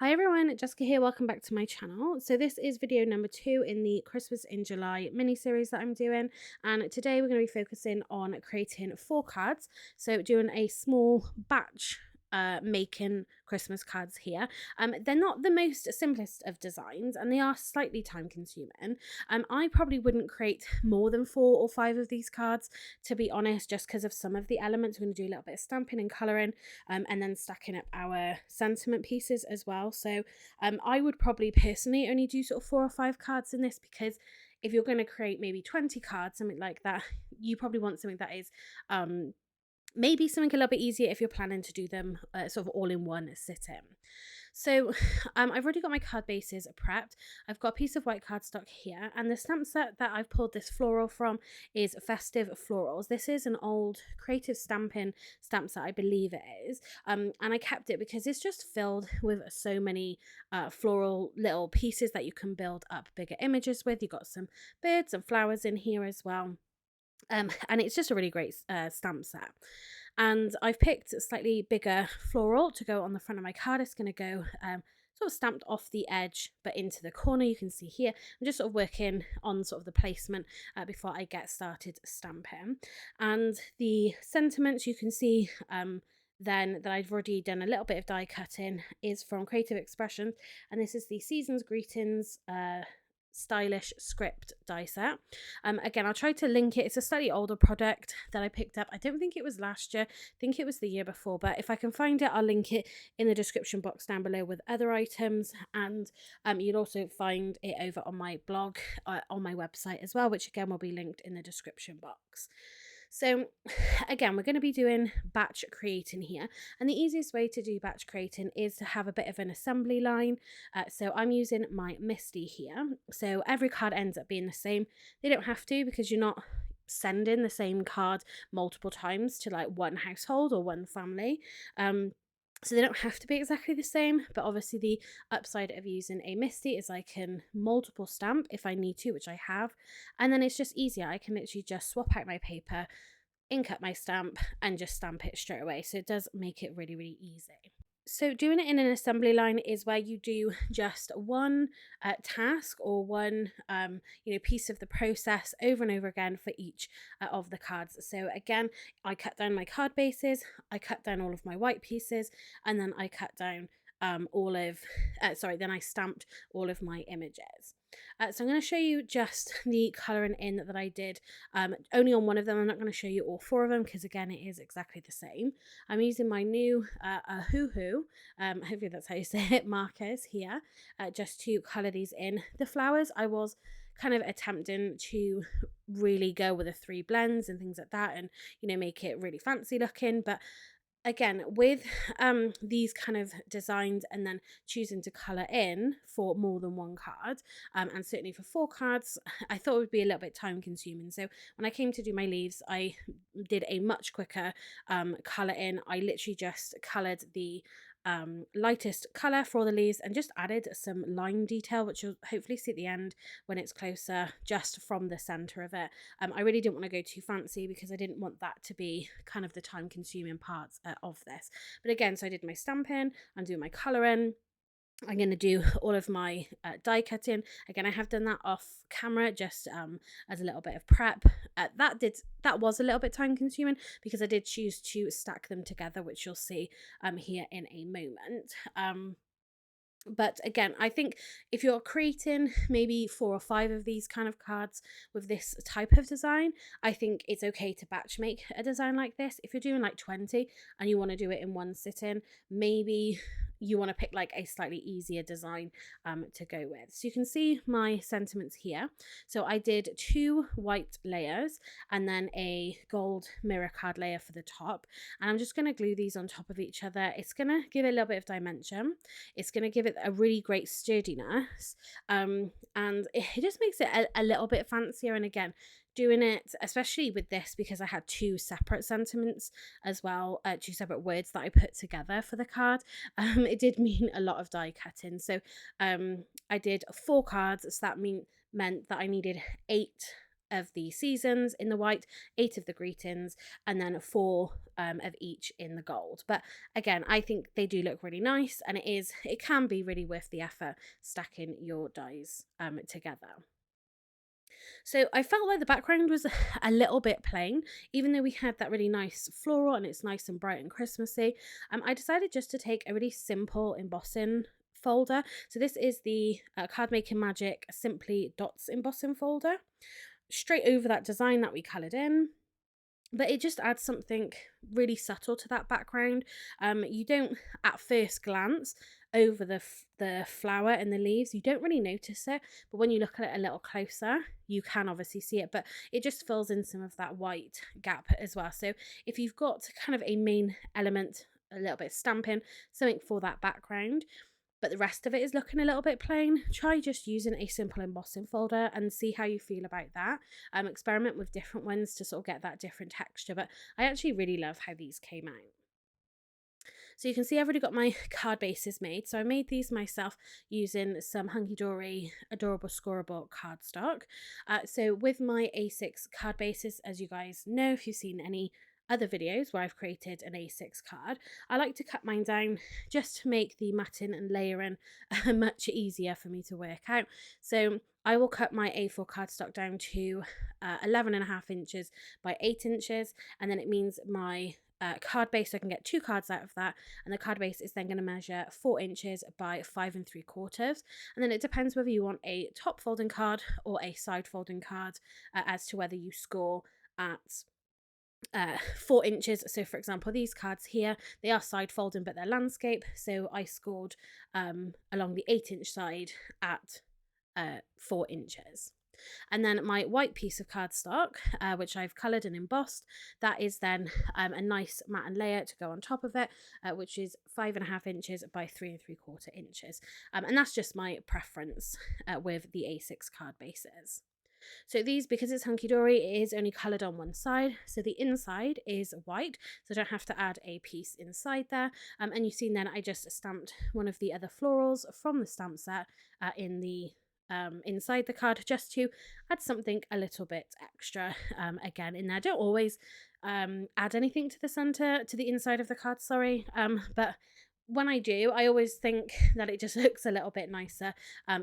Hi everyone, Jessica here. Welcome back to my channel. So this is video number 2 in the Christmas in July mini series that I'm doing, and today we're going to be focusing on creating 4 cards. So doing a small batch making Christmas cards here. They're not the most simplest of designs and they are slightly time consuming. I probably wouldn't create more than 4 or 5 of these cards, to be honest, just because of some of the elements. We're going to do a little bit of stamping and colouring, and then stacking up our sentiment pieces as well. So I would probably personally only do sort of 4 or 5 cards in this, because if you're going to create maybe 20 cards, something like that, you probably want something that is maybe something a little bit easier if you're planning to do them sort of all in one sitting. So I've already got my card bases prepped. I've got a piece of white cardstock here, and the stamp set that I've pulled this floral from is Festive Florals. This is an old creative stamping stamp set, I believe it is, and I kept it because it's just filled with so many floral little pieces that you can build up bigger images with. You've got some birds and flowers in here as well. And it's just a really great stamp set. And I've picked a slightly bigger floral to go on the front of my card. It's going to go sort of stamped off the edge but into the corner. You can see here I'm just sort of working on sort of the placement before I get started stamping. And the sentiments you can see then that I've already done a little bit of die cutting is from Creative Expressions, and this is the Season's Greetings stylish script die set. Again, I'll try to link it. It's a slightly older product that I picked up. I don't think it was last year, I think it was the year before, but if I can find it, I'll link it in the description box down below with other items. And you'll also find it over on my blog, on my website as well, which again will be linked in the description box. So again, we're going to be doing batch creating here, and the easiest way to do batch creating is to have a bit of an assembly line. So I'm using my Misty here, so every card ends up being the same. They don't have to, because you're not sending the same card multiple times to like one household or one family. So they don't have to be exactly the same, but obviously the upside of using a Misty is I can multiple stamp if I need to, which I have, and then it's just easier. I can literally just swap out my paper, ink up my stamp, and just stamp it straight away. So it does make it really, really easy. So doing it in an assembly line is where you do just one task or one piece of the process over and over again for each of the cards. So again, I cut down my card bases, I cut down all of my white pieces, and then I cut down then I stamped all of my images. So I'm going to show you just the colouring in that I did only on one of them. I'm not going to show you all 4 of them, because again it is exactly the same. I'm using my new Ohuhu, hopefully that's how you say it, markers here, just to colour these in. The flowers, I was kind of attempting to really go with the 3 blends and things like that, and make it really fancy looking, but again, with these kind of designs and then choosing to colour in for more than one card, and certainly for 4 cards, I thought it would be a little bit time consuming. So when I came to do my leaves, I did a much quicker colour in. I literally just coloured the lightest colour for the leaves and just added some line detail, which you'll hopefully see at the end when it's closer, just from the centre of it. I really didn't want to go too fancy, because I didn't want that to be kind of the time consuming parts of this. But again, so I did my stamping, I'm doing my colouring, I'm going to do all of my die cutting. Again, I have done that off camera, just as a little bit of prep. That was a little bit time consuming, because I did choose to stack them together, which you'll see here in a moment. But again, I think if you're creating maybe 4 or 5 of these kind of cards with this type of design, I think it's okay to batch make a design like this. If you're doing like 20 and you want to do it in one sitting, maybe you want to pick like a slightly easier design to go with. So you can see my sentiments here. So I did 2 white layers and then a gold mirror card layer for the top, and I'm just going to glue these on top of each other. It's going to give it a little bit of dimension, it's going to give it a really great sturdiness, and it just makes it a little bit fancier. And again, doing it, especially with this, because I had 2 separate sentiments as well, 2 separate words that I put together for the card, it did mean a lot of die cutting. So I did 4 cards, so that meant that I needed 8 of the seasons in the white, 8 of the greetings, and then 4 of each in the gold. But again, I think they do look really nice, and it can be really worth the effort stacking your dies together. So I felt like the background was a little bit plain, even though we had that really nice floral and it's nice and bright and Christmassy. I decided just to take a really simple embossing folder. So this is the Card Making Magic Simply Dots embossing folder. Straight over that design that we coloured in. But it just adds something really subtle to that background. You don't, at first glance, over the flower and the leaves, you don't really notice it. But when you look at it a little closer, you can obviously see it. But it just fills in some of that white gap as well. So if you've got kind of a main element, a little bit of stamping, something for that background, but the rest of it is looking a little bit plain, try just using a simple embossing folder and see how you feel about that. Experiment with different ones to sort of get that different texture, but I actually really love how these came out. So you can see I've already got my card bases made. So I made these myself using some Hunkydory Adorable Scorable cardstock. So with my A6 card bases, as you guys know, if you've seen any other videos where I've created an A6 card, I like to cut mine down just to make the matting and layering much easier for me to work out. So I will cut my A4 cardstock down to 11.5 inches by 8 inches, and then it means my card base, so I can get 2 cards out of that, and the card base is then going to measure 4 inches by 5 3/4, and then it depends whether you want a top folding card or a side folding card as to whether you score at 4 inches. So for example, these cards here, they are side folding but they're landscape, so I scored along the 8-inch side at 4 inches. And then my white piece of cardstock, which I've coloured and embossed, that is then a nice matte and layer to go on top of it, which is 5.5 inches by 3 3/4 inches. And that's just my preference with the A6 card bases. So these, because it's Hunkydory, it is only coloured on one side. So the inside is white, so I don't have to add a piece inside there. And you've seen then I just stamped one of the other florals from the stamp set in the inside the card, just to add something a little bit extra again in there. I don't always add anything to the center, to the inside of the card, sorry, but when I do, I always think that it just looks a little bit nicer,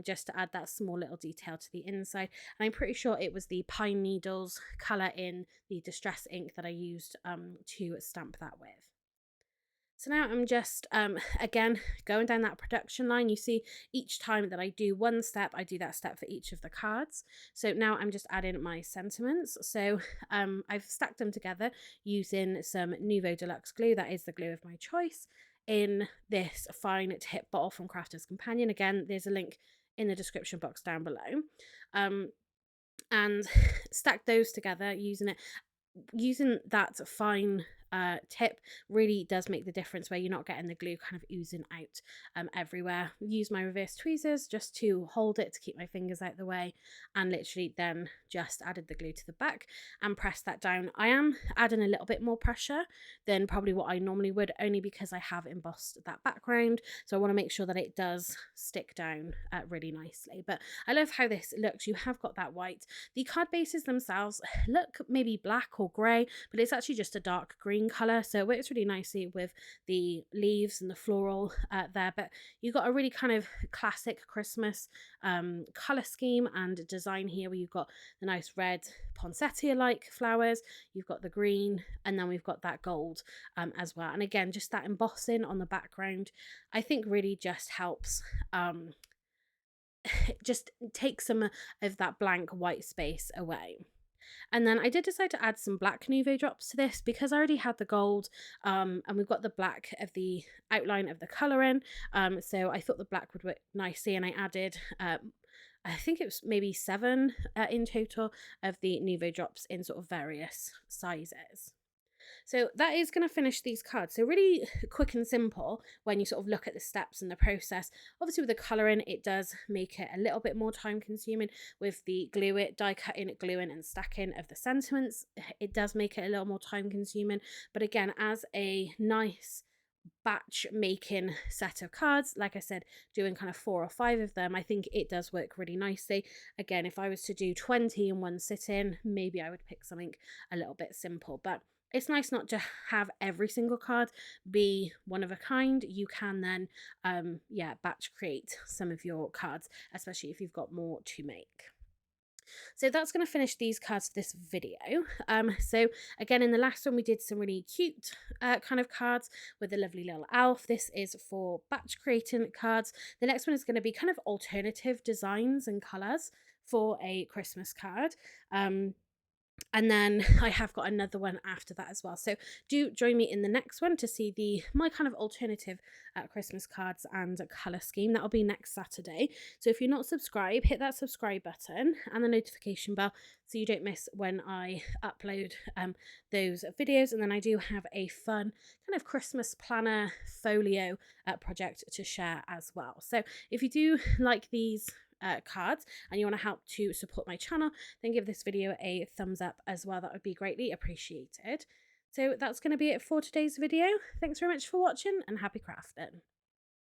just to add that small little detail to the inside. And I'm pretty sure it was the Pine Needles colour in the Distress ink that I used to stamp that with. So now I'm just, again, going down that production line. You see each time that I do one step, I do that step for each of the cards. So now I'm just adding my sentiments. So I've stacked them together using some Nuvo Deluxe glue. That is the glue of my choice, in this fine tip bottle from Crafter's Companion. Again, there's a link in the description box down below. And stack those together using that fine tip really does make the difference, where you're not getting the glue kind of oozing out everywhere. Use my reverse tweezers just to hold it, to keep my fingers out the way, and literally then just added the glue to the back and pressed that down. I am adding a little bit more pressure than probably what I normally would, only because I have embossed that background, so I want to make sure that it does stick down really nicely. But I love how this looks. You have got that white. The card bases themselves look maybe black or grey, but it's actually just a dark green colour, so it works really nicely with the leaves and the floral there. But you've got a really kind of classic Christmas colour scheme and design here, where you've got the nice red poinsettia like flowers, you've got the green, and then we've got that gold as well. And again, just that embossing on the background, I think really just helps just take some of that blank white space away. And then I did decide to add some black Nuvo drops to this, because I already had the gold and we've got the black of the outline of the colouring, so I thought the black would work nicely, and I added I think it was maybe 7 in total of the Nuvo drops in sort of various sizes. So that is going to finish these cards. So really quick and simple when you sort of look at the steps and the process. Obviously with the colouring, it does make it a little bit more time consuming. With the die cutting, gluing and stacking of the sentiments, it does make it a little more time consuming. But again, as a nice batch making set of cards. Like I said, doing kind of 4 or 5 of them, I think it does work really nicely. Again, if I was to do 20 in one sitting, maybe I would pick something a little bit simple, but it's nice not to have every single card be one of a kind. You can then yeah, batch create some of your cards, especially if you've got more to make. So that's going to finish these cards for this video. So again, in the last one we did some really cute kind of cards with a lovely little elf. This is for batch creating cards. The next one is going to be kind of alternative designs and colours for a Christmas card. And then I have got another one after that as well. So do join me in the next one to see my kind of alternative Christmas cards and colour scheme. That'll be next Saturday. So if you're not subscribed, hit that subscribe button and the notification bell so you don't miss when I upload those videos. And then I do have a fun kind of Christmas planner folio project to share as well. So if you do like these cards and you want to help to support my channel, then give this video a thumbs up as well. That would be greatly appreciated. So that's going to be it for today's video. Thanks very much for watching and happy crafting.